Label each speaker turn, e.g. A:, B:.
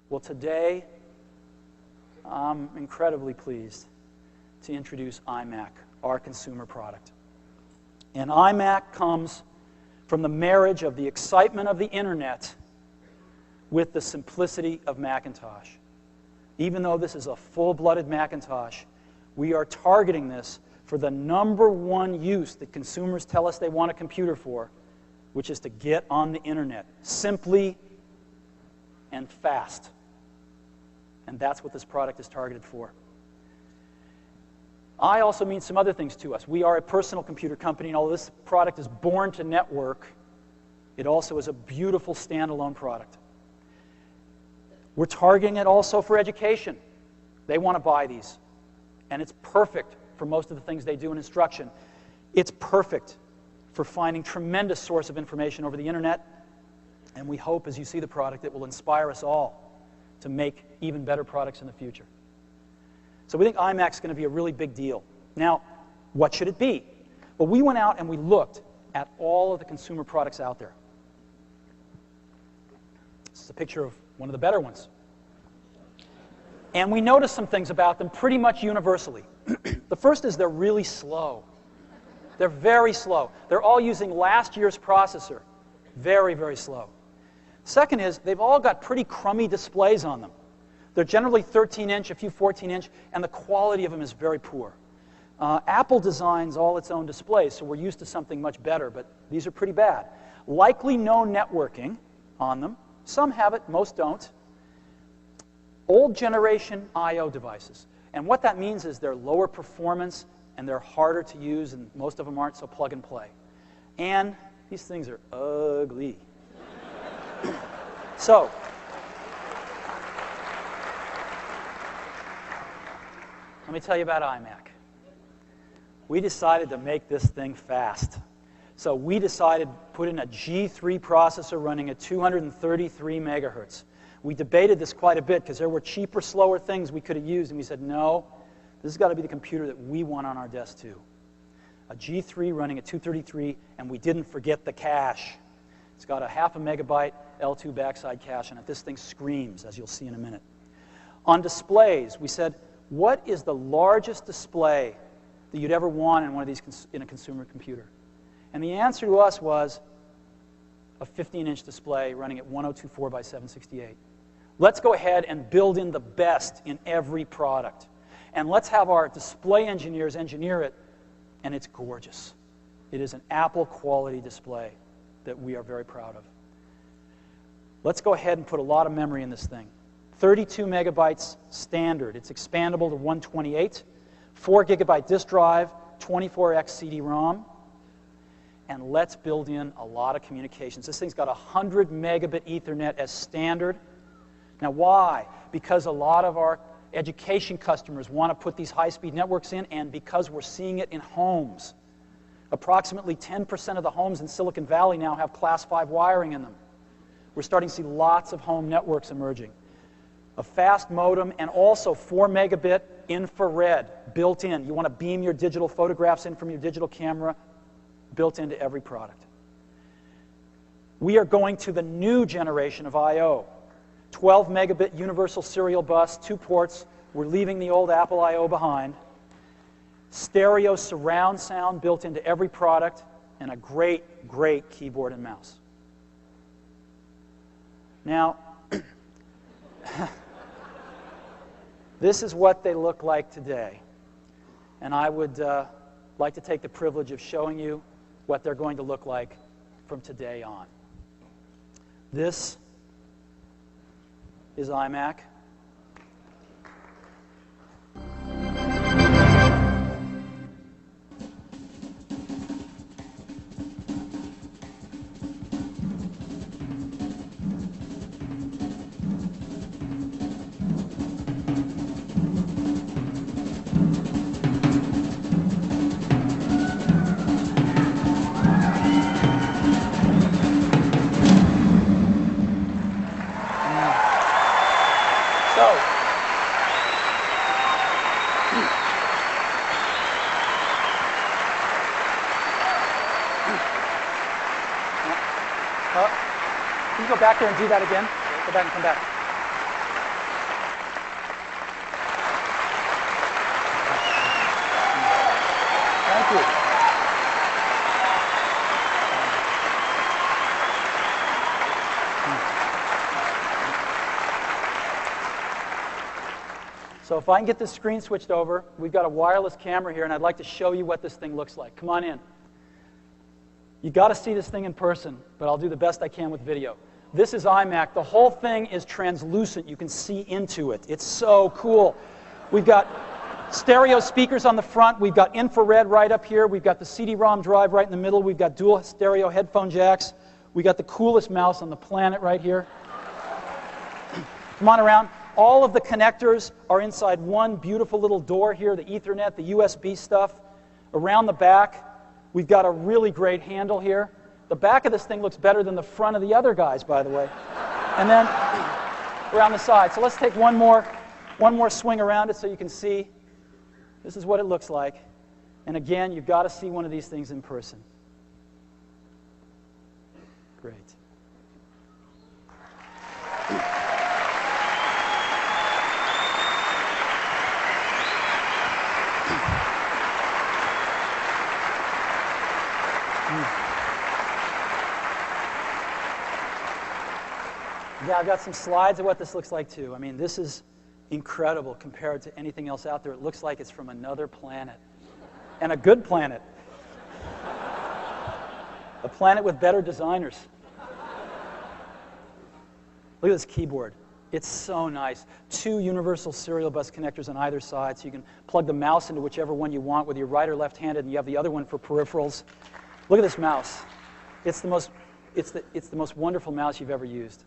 A: Well, today, I'm incredibly pleased to introduce Imac, our consumer product. And Imac comes from the marriage of the excitement of the internet with the simplicity of Macintosh. Even though this is a full-blooded Macintosh, we are targeting this for the #1 use that consumers tell us they want a computer for, which is to get on the internet, simply and fast. And that's what this product is targeted for. I also means some other things to us. We are a personal computer company, and although this product is born to network, it also is a beautiful standalone product. We're targeting it also for education. They want to buy these. And it's perfect for most of the things they do in instruction. It's perfect for finding tremendous source of information over the internet. And we hope, as you see the product, it will inspire us all to make even better products in the future. So we think Imac's going to be a really big deal. Now, what should it be? Well, we went out and we looked at all of the consumer products out there. This is a picture of one of the better ones. And we noticed some things about them pretty much universally. The first is they're really slow. They're very slow. They're all using last year's processor. Very, very slow. Second is they've all got pretty crummy displays on them. They're generally 13-inch, a few 14-inch, and the quality of them is very poor. Apple designs all its own displays, so we're used to something much better, but these are pretty bad. Likely no networking on them. Some have it, most don't. Old generation I/O devices. And what that means is they're lower performance and they're harder to use, and most of them aren't, so plug and play. And these things are ugly. So, let me tell you about Imac. We decided to make this thing fast. So we decided to put in a G3 processor running at 233 megahertz. We debated this quite a bit because there were cheaper, slower things we could have used, and we said, no, this has got to be the computer that we want on our desk too. A G3 running at 233, and we didn't forget the cache. It's got a 0.5 megabyte L2 backside cache, and this thing screams, as you'll see in a minute. On displays, we said, what is the largest display that you'd ever want in one of these in a consumer computer? And the answer to us was a 15-inch display running at 1024 by 768. Let's go ahead and build in the best in every product. And let's have our display engineers engineer it, and it's gorgeous. It is an Apple quality display that we are very proud of. Let's go ahead and put a lot of memory in this thing. 32 megabytes standard. It's expandable to 128. 4 gigabyte disk drive, 24x CD-ROM. And let's build in a lot of communications. This thing's got 100 megabit Ethernet as standard. Now why? Because a lot of our education customers want to put these high-speed networks in, and because we're seeing it in homes. Approximately 10% of the homes in Silicon Valley now have Class 5 wiring in them. We're starting to see lots of home networks emerging. A fast modem and also 4 megabit infrared built in. You want to beam your digital photographs in from your digital camera, built into every product. We are going to the new generation of I/O. 12 megabit universal serial bus, 2 ports. We're leaving the old Apple I/O behind. Stereo surround sound built into every product, and a great, great keyboard and mouse. Now, this is what they look like today. And I would like to take the privilege of showing you what they're going to look like from today on. This is Imac. Can you go back there and do that again? Go back and come back. Thank you. So if I can get this screen switched over, we've got a wireless camera here, and I'd like to show you what this thing looks like. Come on in. You got to see this thing in person, but I'll do the best I can with video. This is Imac. The whole thing is translucent. You can see into it. It's so cool. We've got stereo speakers on the front. We've got infrared right up here. We've got the CD-ROM drive right in the middle. We've got dual stereo headphone jacks. We've got the coolest mouse on the planet right here. Come on around. All of the connectors are inside one beautiful little door here, the Ethernet, the USB stuff. Around the back, we've got a really great handle here. The back of this thing looks better than the front of the other guys, by the way. And then around the side. So let's take one more swing around it so you can see. This is what it looks like. And again, you've got to see one of these things in person. Great. Yeah, I've got some slides of what this looks like too. I mean, this is incredible compared to anything else out there. It looks like it's from another planet. And a good planet. A planet with better designers. Look at this keyboard. It's so nice. 2 universal serial bus connectors on either side, so you can plug the mouse into whichever one you want, whether you're right or left-handed, and you have the other one for peripherals. Look at this mouse. It's the most wonderful mouse you've ever used.